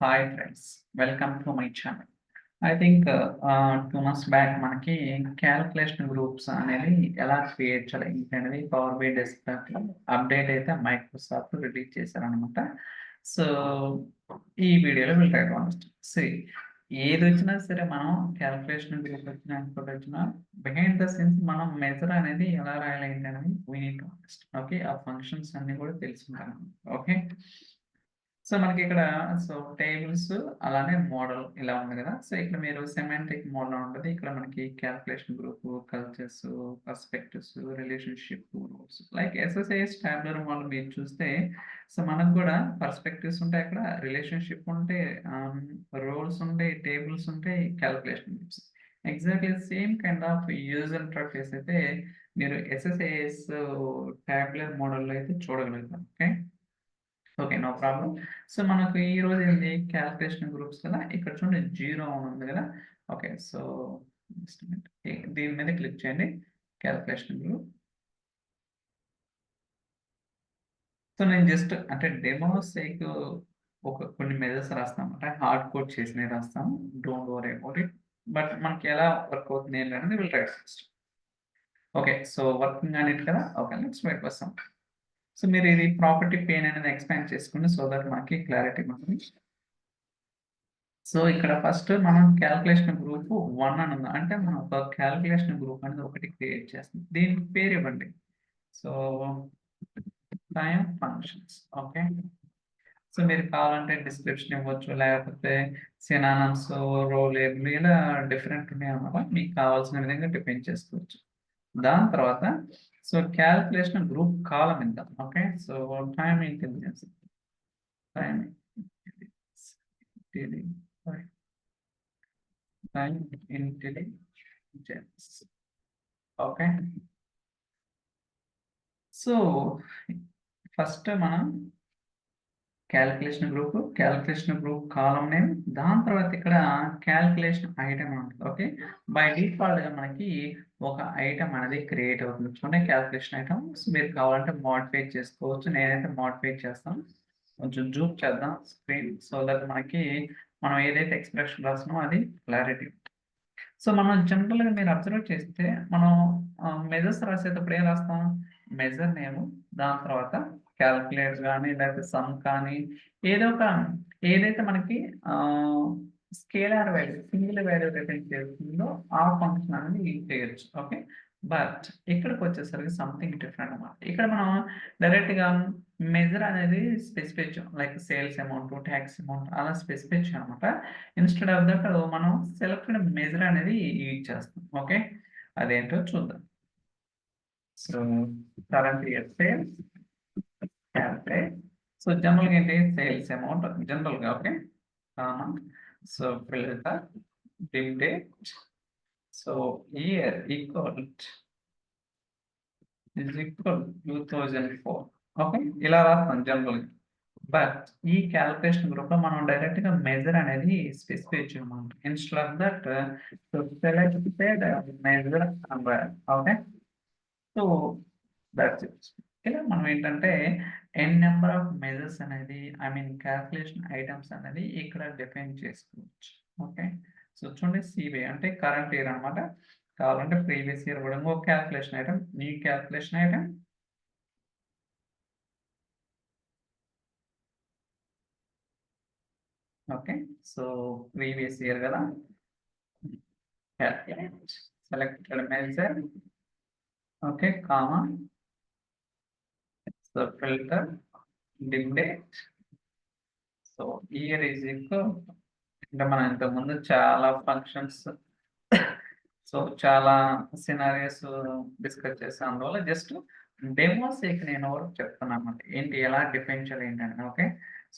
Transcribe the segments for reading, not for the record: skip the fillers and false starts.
Hi friends, welcome to my channel. I think 2 months back మనకి calculation groups అనేది ఎలా create చేయాలి ఏంటి అనేది పవర్ బై డెస్క్టాప్‌లో అప్డేట్ అయితే మైక్రోసాఫ్ట్ రిలీజ్ చేశారనమాట. సో, ఈ వీడియోలో will try to understand. See ఏదొచ్చినా సరే మనం క్యాలిక్యులేషన్ గ్రూప్ వచ్చినా, ఇంకోటి వచ్చినా బిహైండ్ ద సీన్స్ మనం మెజర్ అనేది ఎలా రాయాలి ఏంటి అనేది we need to understand. Okay. ఆ ఫంక్షన్స్ అన్నీ కూడా తెలిసుండాలన్నమాట. ఓకే. సో మనకిక్కడ టేబుల్స్ అలానే మోడల్ ఇలా ఉంది కదా! సో ఇక్కడ మీరు సెమాంటిక్ మోడల్ అని ఉంటది. ఇక్కడ మనకి calculation group, cultures, perspectives, relationship rules like SSAS tabular model మీరు చూస్తే సో మనకు కూడా పర్స్పెక్టివ్స్ ఉంటాయి అక్కడ, రిలేషన్‌షిప్ ఉంటాయి, రోల్స్ ఉంటాయి, టేబుల్స్ ఉంటాయి, calculation groups. Exactly same kind of user interface అయితే మీరు ఎస్ఎస్ఏఎస్ టాబులర్ మోడల్‌లో అయితే చూడగలుగుతారు. Okay. Okay. No problem. So, మనకు ఈరోజు ఏంది క్యాలిక్యులేషన్ గ్రూప్స్ కదా! ఇక్కడ చూడండి 0 అని ఉంది కదా! ఓకే. So, just minute. దీని మీద క్లిక్ చేయండి. Calculation group. సో, నేను జస్ట్ అంటే డెమో సేక్ కొన్ని మెజర్స్ రాస్తానన్నమాట. హార్డ్ కోడ్ చేసినవి రాస్తాను. Don't worry about it. But మనకి ఎలా వర్క్ అవుతుంది ఏంటి అనేది will try system. Okay. So, working on it కదా! Okay. Let's wait for some. So, మీరు ఇది ప్రాపర్టీ పేన్ అనేది ఎక్స్‌పాండ్ చేసుకోండి సో దట్ మనకి క్లారిటీ ఉంటుంది. సో, ఇక్కడ ఫస్ట్ మనం క్యాలిక్యులేషన్ గ్రూప్ 1 అని ఉంది. అంటే మనం ఒక క్యాలిక్యులేషన్ గ్రూప్ అనేది ఒకటి క్రియేట్ చేస్తున్నాం. దీనికి పేరు ఇవ్వండి. So, time functions. Okay. So, మీరు కావాలంటే డిస్క్రిప్షన్ ఇవ్వచ్చు. లేకపోతే సినానిమ్స్, రో లేబుల్ ఇలా డిఫరెంట్ ఉన్నాయన్నమాట. మీకు కావాల్సిన విధంగా డిఫైన్ చేసుకోవచ్చు. దాని తర్వాత క్యాలిక్యులేషన్ గ్రూప్ కాలమ్ ఇద్దాం. Okay. So, time intelligence. Time time intelligence. Okay. So, first మనం క్యాలిక్యులేషన్ గ్రూప్ కాలమ్ నేమ్, దాని తర్వాత ఇక్కడ క్యాలిక్యులేషన్ ఐటెమ్ ఉంటుంది. ఓకే. బై డిఫాల్ట్‌గా మనకి ఒక ఐటెమ్ అనేది క్రియేట్ అవుతుంది. చూడండి క్యాలిక్యులేషన్ ఐటెమ్. మీరు కావాలంటే మోడిఫై చేసుకోవచ్చు. నేనైతే మోడిఫై చేస్తాను. కొంచెం జూమ్ చేద్దాం స్క్రీన్ సో దట్ మనకి మనం ఏదైతే ఎక్స్‌ప్రెషన్ రాస్తున్నామో అది క్లారిటీ. సో, మనం జనరల్‌గా మీరు అబ్జర్వ్ చేస్తే మనం మెజర్స్ రాసేటప్పుడు ఏం రాస్తాం? మెజర్ నేము, దాని తర్వాత కాలిక్యులేట్ గాని, లేకపోతే సమ్ కానీ, ఏదో ఒక ఏదైతే మనకి ఆహ్, scalar value, single value return చేస్తుందో ఆ ఫంక్షన్ అనేది యూజ్ చేయొచ్చు. ఓకే. బట్ ఇక్కడికొచ్చేసరికి సంథింగ్ డిఫరెంట్ అన్నమాట. ఇక్కడ మనం డైరెక్ట్‌గా మెజర్ అనేది స్పెసిఫై చేయం. Like sales amount, talks amount అలా స్పెసిఫై చేయమన్నమాట. ఇన్‌స్టెడ్ ఆఫ్ దట్ మనం సెలెక్టెడ్ మెజర్ అనేది యూజ్ చేస్తాం. ఓకే. అదేంటో చూద్దాం. So, current year sales calculate. So, జనరల్‌గా ఏంటి సేల్స్ అమౌంట్ జనరల్‌గా okay. Comma. So, filter till date. So, year is equal 2004. Okay. ఇలా రాస్తాం జనరల్‌గా. బట్ ఈ క్యాలిక్యులేషన్ గ్రూప్‌లో మనం డైరెక్ట్‌గా మెజర్ అనేది స్పెసిఫై చేయమన్నమాట. Instead of that selected measure అని రాయాలి. ఓకే. So, that's it. ఇలా మనం ఏంటంటే ఎన్ నంబర్ ఆఫ్ మెజర్స్ అనేది ఐ మీన్ క్యాలిక్యులేషన్ ఐటెమ్స్ అనేది ఇక్కడ డిఫైన్ చేసుకోవచ్చు. ఓకే. సో, చూడండి సీవే అంటే కరెంట్ ఇయర్ అన్నమాట. కావాలంటే ప్రీవియస్ ఇయర్ కూడా ఇంకొక calculation item, new calculation item. Okay. So, previous year కదా! calculate selected measure. Okay, comma. So filter dim date. So year is equal. అంటే మనం ఇంతకుముందు చాలా ఫంక్షన్స్ చాలా సినారియోస్ డిస్కస్ చేసాం. అందువల్ల జస్ట్ డెమో సేక్ నేను చెప్తున్నాను అన్నమాట. ఏంటి ఎలా డిఫైన్ చేయాలి ఏంటని. ఓకే.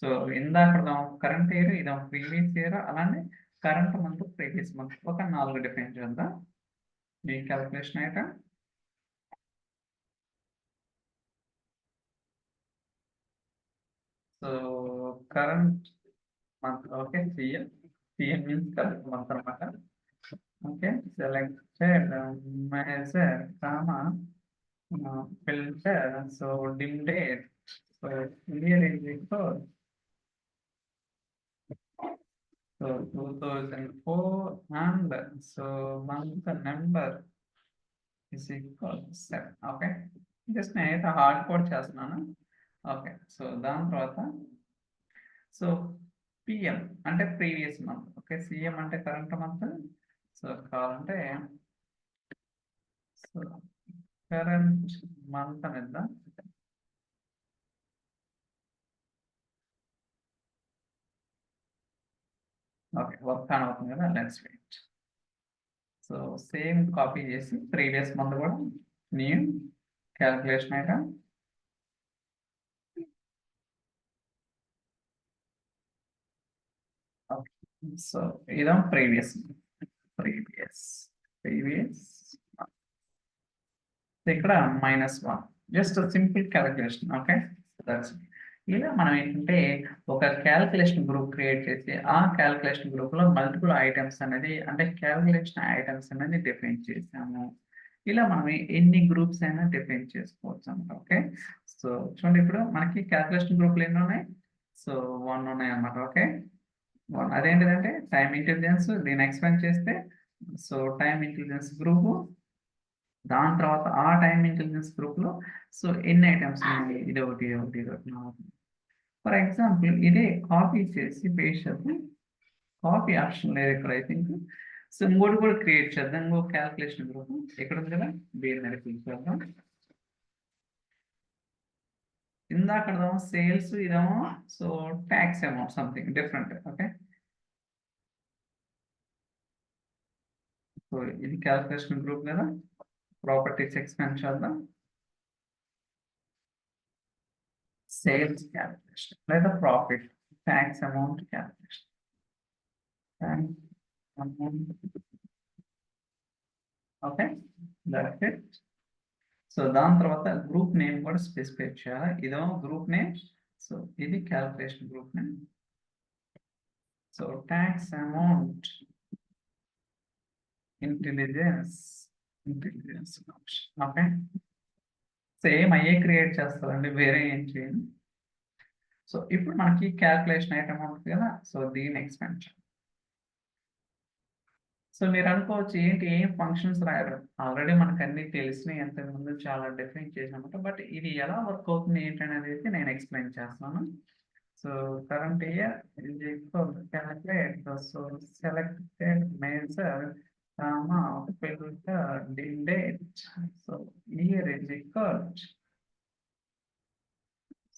సో ఇందాక కరెంట్ ఇయర్, ఇదేమో ప్రీవియస్ ఇయర్ అలానే కరెంట్ మంత్, ప్రీవియస్ మంత్ ఒక 4 డిఫైన్ చేద్దాం. ఈ calculation item. So current month. Okay, CM. CM means current month అన్నమాట. Okay, selected measure, comma, filter. So dim date. So year is equal So 2004 and so month number is equal to 7. Okay, just నేనైతే హార్డ్ కోడ్ చేస్తున్నాను. Okay, so దాని తర్వాత so PM అంటే previous month. Okay, CM అంటే current month. So కావాలంటే so current month అనేద్దాం. ఓకే, వర్క్ ఆన్ అవుతుంది కదా, let's wait. So same copy చేసి ప్రీవియస్ మంత్ కూడా new calculation item. Okay, so ఇదా ప్రీవియస్ ప్రీవియస్ ఇక్కడ -1, just simple calculation. Okay, that's ఇలా మనం ఏంటంటే ఒక క్యాలిక్యులేషన్ గ్రూప్ క్రియేట్ చేసి ఆ క్యాలిక్యులేషన్ గ్రూప్ లో మల్టిపుల్ ఐటమ్స్ అనేది అంటే క్యాలిక్యులేషన్ ఐటమ్స్ అనేది డిఫైన్ చేసాము. ఇలా మనం ఎన్ని గ్రూప్స్ అయినా డిఫైన్ చేసుకోవచ్చు అనమాట. ఓకే, సో చూడండి ఇప్పుడు మనకి క్యాలిక్యులేషన్ గ్రూప్లు ఎన్ని ఉన్నాయి? సో 1 ఉన్నాయి అన్నమాట. ఓకే, 1 అదేంటిదంటే టైం ఇంటెలిజెన్స్. దీన్ని ఎక్స్పెండ్ చేస్తే సో టైం ఇంటెలిజెన్స్ గ్రూప్, దాని తర్వాత ఆ టైం ఇంటెలిజెన్స్ గ్రూప్ లో సో ఎన్ని ఐటమ్స్ ఉన్నాయి? ఇది ఒకటి, ఒకటి, ఒకటి, 4. ఫర్ ఎగ్జాంపుల్ ఇదే కాపీ చేసి పేస్ట్ చేద్దాం. కాపీ ఆప్షన్ లేదు ఇక్కడ, ఐ థింక్. సో ఇంకోటి కూడా క్రియేట్ చేద్దాం. ఇంకో క్యాల్కులేషన్ గ్రూప్ ఇక్కడ ఉంది కదా, దీని మీద క్లిక్ చేద్దాం. ఇందాక సేల్స్, ఇదేమో so tax amount something different. Okay, so ఇది క్యాల్కులేషన్ గ్రూప్ కదా, ప్రాపర్టీస్ ఎక్స్పెండ్ చేద్దాం. సేల్స్ క్యాల్కులేషన్ లేదా profit tax amount calculation. Okay, that's it. So దాని తర్వాత గ్రూప్ నేమ్ కూడా స్పెసిఫై చేయాలి. ఇదేమో గ్రూప్ నేమ్, సో ఇది calculation group name. So tax amount intelligence okay, same అయ్యే క్రియేట్ చేస్తారండి, వేరే ఏం చేయండి. సో ఇప్పుడు మనకి క్యాల్కులేషన్ ఐటమ్ ఉంటుంది కదా, సో దీని ఎక్స్పెండ్ చేయాలి. సో మీరు అనుకోవచ్చు ఏంటి ఏం ఫంక్షన్స్ రాయరు, ఆల్రెడీ మనకు అన్ని తెలిసినాయి, అంతకుముందు చాలా డిఫైన్ చేసామంట. బట్ ఇది ఎలా వర్క్ అవుతుంది ఏంటనేది అయితే నేను ఎక్స్ప్లెయిన్ చేస్తాను. So current year is equal to calculate the so selected measure comma filter the date. So year is equal to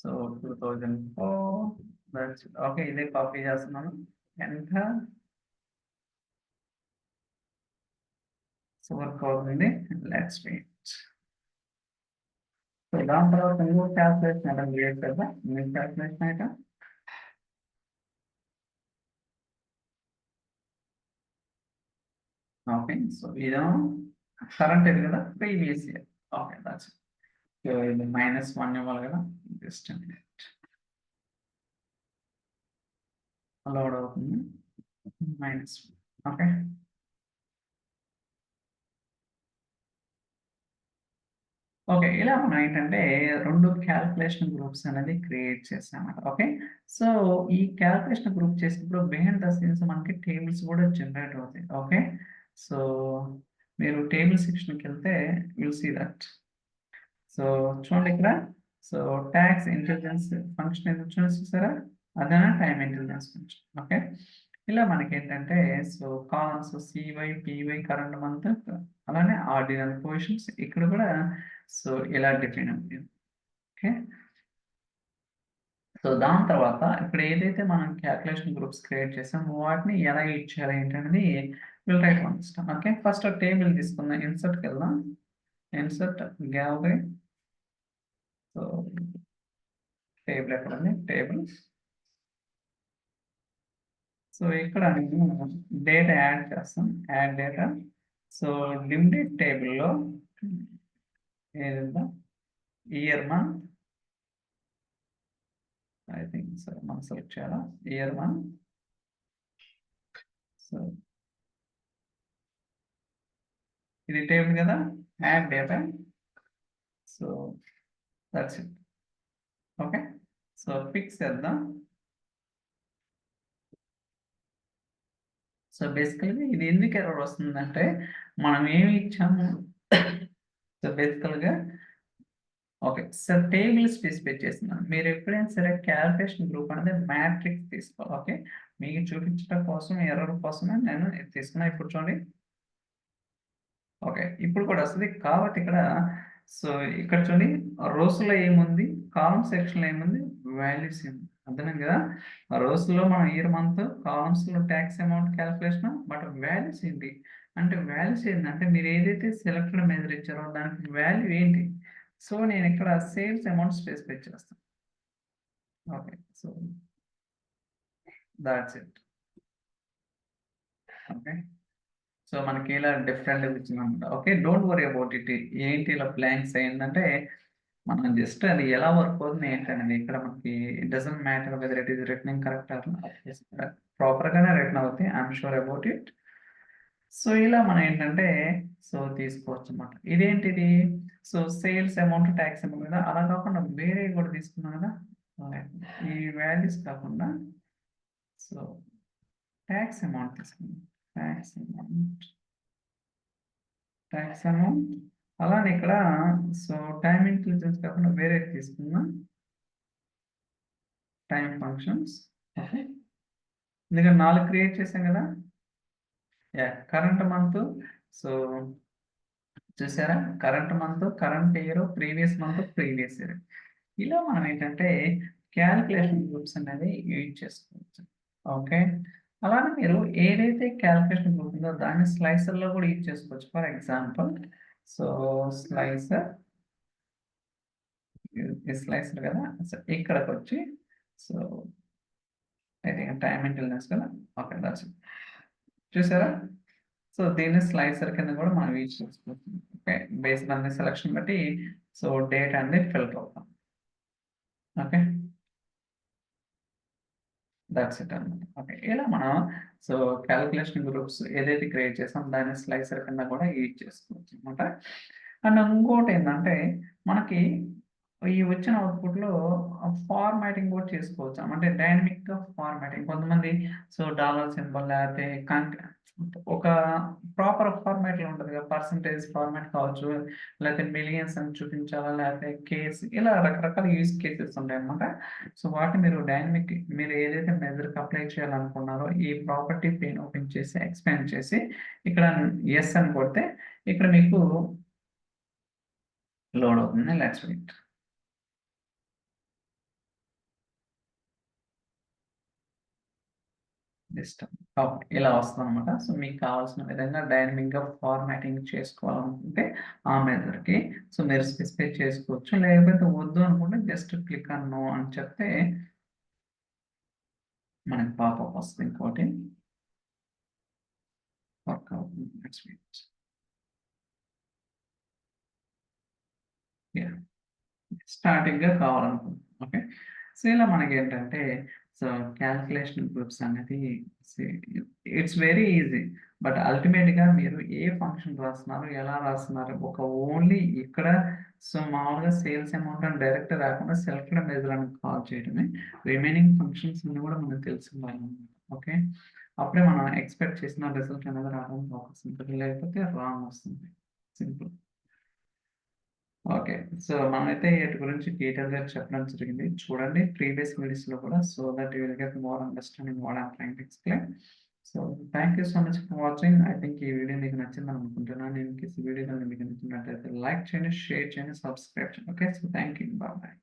so 2004. That's okay. ఇదే కాపీ చేస్తున్నాను. Enter. సో వర్క్ అవుతుంది. Let's wait. సో దాని తర్వాత ఇంకో calculation item create చేద్దాం. New calculation item. Okay, so ఇదేమో current ఇది కదా, previous year. Okay, that's so ఇది -1 ఇవ్వాలి కదా, జస్ట్ లోడ్ అవుతుంది. -1. ఓకే, ఓకే, ఇలా మనం ఏంటంటే 2 క్యాల్కులేషన్ గ్రూప్స్ అనేది క్రియేట్ చేసామన్నమాట. ఓకే, సో ఈ క్యాల్కులేషన్ గ్రూప్ చేసినప్పుడు బిహైండ్ ద సీన్స్ మనకి టేబుల్స్ కూడా జనరేట్ అవుతాయి. ఓకే, సో మీరు టేబుల్ సెక్షన్కి వెళ్తే విల్ సీ దట్. సో చూడండి ఇక్కడ, సో ట్యాక్స్ ఇంటెలిజెన్స్ ఫంక్షన్ ఏదో చూసారా, అదేనా టైం ఇంటెలిజెన్స్ ఫంక్షన్. ఓకే, ఇలా మనకి ఏంటంటే so columns CY PY current month, అలానే ఆర్డినల్ పొజిషన్స్ ఇక్కడ కూడా సో ఇలా డిఫైన్ అవుతుంది. ఓకే, సో దాని తర్వాత ఇప్పుడు ఏదైతే మనం క్యాల్కులేషన్ గ్రూప్స్ క్రియేట్ చేసామో వాటిని ఎలా ఇచ్చారు ఏంటనేది విల్ రైట్ వన్ ఇస్తాం. ఓకే, ఫస్ట్ టేబుల్ తీసుకుందాం. ఇన్సర్ట్కి వెళ్దాం. Insert gallery. సో టేబుల్ ఎక్కడ ఉంది? టేబుల్. సో ఇక్కడ నేను డేటా యాడ్ చేస్తాం. Add data. సో లిమిటెడ్ టేబుల్లో ఏదైనా year month, I think so మనం సెలెక్ట్ చేయాలా ఇయర్ మంత్. సో ఇది టేబుల్ కదా, add data. So that's it. Okay, so fix చేద్దాం. సో బేసికల్గా ఇది ఎందుకు ఎర్రర్ వస్తుందంటే మనం ఏమి ఇచ్చాము. సో బేసికల్గా ఓకే సార్ టేబుల్ స్పెసిఫై చేస్తున్నాను. మీరు ఎప్పుడైనా సరే క్యాలిక్యులేషన్ గ్రూప్ అనేది మ్యాట్రిక్స్ తీసుకోవాలి. ఓకే, మీకు చూపించడం కోసం ఎర్రర్ కోసమే నేను ఇది తీసుకున్నా. ఇప్పుడు చూడండి, ఓకే ఇప్పుడు కూడా వస్తుంది కాబట్టి ఇక్కడ సో ఇక్కడ చూడండి రోస్లో ఏముంది, కాలమ్ సెక్షన్లో ఏముంది, వాల్యూస్ ఏముంది. అర్థమైంది కదా. రోస్లో మనం ఇయర్ మంత్, కాలమ్స్లో tax amount calculation, but values ఏంటి అంటే వాల్యూస్ ఏంటంటే మీరు ఏదైతే సెలెక్టెడ్ మెజర్ ఇచ్చారో దానికి వాల్యూ ఏంటి. సో నేను ఇక్కడ సేల్స్ అమౌంట్ స్పెసిఫై చేస్తాను. Okay so that's it. Okay so మనకి ఇలా డిఫరెంట్ ఇచ్చిందనమాట. Okay don't worry about it. ఏంటి ఇలా బ్లాంక్స్ అయిందంటే మనం జస్ట్ అది ఎలా వర్క్ అవుతుంది ఏంటనేది ఇక్కడ మనకి it doesn't matter whether it is returning correct or ప్రాపర్గానే రిటర్న్ అవుతాయి. I'm sure about it. So ఇలా మనం ఏంటంటే సో తీసుకోవచ్చు అనమాట. ఇదేంటిది so sales amount tax amount కదా, అలా కాకుండా వేరే కూడా తీసుకున్నాం కదా. ఈ వాల్యూస్ కాకుండా సో ట్యాక్స్ అమౌంట్ తీసుకున్నాం. ట్యాక్స్ అమౌంట్ అలానే ఇక్కడ సో టైం ఇంటెలిజెన్స్ కాకుండా వేరే తీసుకున్నా టైం ఫంక్షన్స్. ఓకే ఎందుకంటే 4 క్రియేట్ చేసాం కదా. యా కరెంట్ మంత్ సో చూసారా, current month, current year, previous month, previous year. ఇలా మనం ఏంటంటే క్యాలిక్యులేషన్ గ్రూప్స్ అనేది యూజ్ చేసుకోవచ్చు. ఓకే అలానే మీరు ఏదైతే క్యాలిక్యులేషన్ గ్రూప్ ఉందో దాన్ని స్లైసర్లో కూడా యూజ్ చేసుకోవచ్చు. For example so slicer slicer కదా. సో ఇక్కడికి వచ్చి సో అయితే టైం ఇంటెలిజెన్స్ కదా. ఓకే దట్స్ చూసారా. సో దీన్ని స్లైసర్ కింద కూడా మనం యూజ్ చేసుకోవచ్చు. Okay based on the selection బట్టి సో డేట్ అనేది ఫిల్టర్ అవుతాం. ఓకే దట్స్ ఇట్ అనమాట. ఓకే ఇలా మనం సో క్యాలిక్యులేషన్ గ్రూప్స్ ఏదైతే క్రియేట్ చేసాం దాన్ని స్లైసర్ కింద కూడా యూజ్ చేసుకోవచ్చు అనమాట. అండ్ ఇంకోటి ఏంటంటే మనకి ఈ వచ్చిన అవుట్పుట్లో ఫార్మాటింగ్ కూడా చేసుకోవచ్చు. అంటే డైనమిక్గా ఫార్మాటింగ్ కొంతమంది సో డాలర్ సింబల్ లేకపోతే ఒక ప్రాపర్ ఫార్మాట్లో ఉంటుంది కదా. పర్సంటేజ్ ఫార్మాట్ కావచ్చు, లేకపోతే మిలియన్స్ అని చూపించాలా, లేకపోతే కేస్, ఇలా రకరకాల యూజ్ కేసెస్ ఉంటాయి అన్నమాట. సో వాటిని మీరు డైనమిక్ మీరు ఏదైతే మెజర్కి అప్లై చేయాలనుకున్నారో ఈ ప్రాపర్టీ పెయిన్ ఓపెన్ చేసి ఎక్స్పాండ్ చేసి ఇక్కడ ఎస్ అని కొడితే ఇక్కడ మీకు లోడ్ అవుతుంది. Let's wait. ఇలా వస్తుంది అనమాట. సో మీకు కావాల్సిన విధంగా డైనమిక్గా ఫార్మాటింగ్ చేసుకోవాలనుకుంటే ఆ మెథడ్కి సో మీరు స్పెసిఫై చేసుకోవచ్చు. లేకపోతే వద్దు అనుకుంటే జస్ట్ క్లిక్ ఆన్ నో అని చెప్తే మనకి పాపప్ వస్తుంది. ఇంకోటి వర్క్ అవుతుంది. స్టార్టింగ్గా కావాలనుకుంటున్నాం. ఓకే సో ఇలా మనకి ఏంటంటే సో క్యాల్కులేషన్ గ్రూప్స్ అనేది ఇట్స్ వెరీ ఈజీ. బట్ అల్టిమేట్గా మీరు ఏ ఫంక్షన్ రాస్తున్నారు, ఎలా రాస్తున్నారు, ఒక ఓన్లీ ఇక్కడ సో మామూలుగా సేల్స్ అమౌంట్ అని డైరెక్ట్ రాకుండా సెలెక్టెడ్ మెజర్ అని కాల్ చేయడమే. రిమైనింగ్ ఫంక్షన్స్ అన్ని కూడా మనకు తెలిసిందాలి. ఓకే అప్పుడే మనం ఎక్స్పెక్ట్ చేసిన రిజల్ట్ అనేది రావడానికి అవకాశం ఉంటుంది, లేకపోతే రాంగ్ వస్తుంది. సింపుల్. ఓకే సో మనమైతే వీటి గురించి డీటెయిల్గా చెప్పడం జరిగింది. చూడండి ప్రీవియస్ వీడియోస్లో కూడా, so that you will get more understanding what I'm trying to explain. So thank you so much for watching. I think ఈ వీడియో మీకు నచ్చిందని అనుకుంటున్నాను. నేను ఈ వీడియో మీకు నచ్చినట్లయితే లైక్ చేయండి, షేర్ చేయండి, సబ్స్క్రైబ్ చేయండి. Okay so thank you, bye.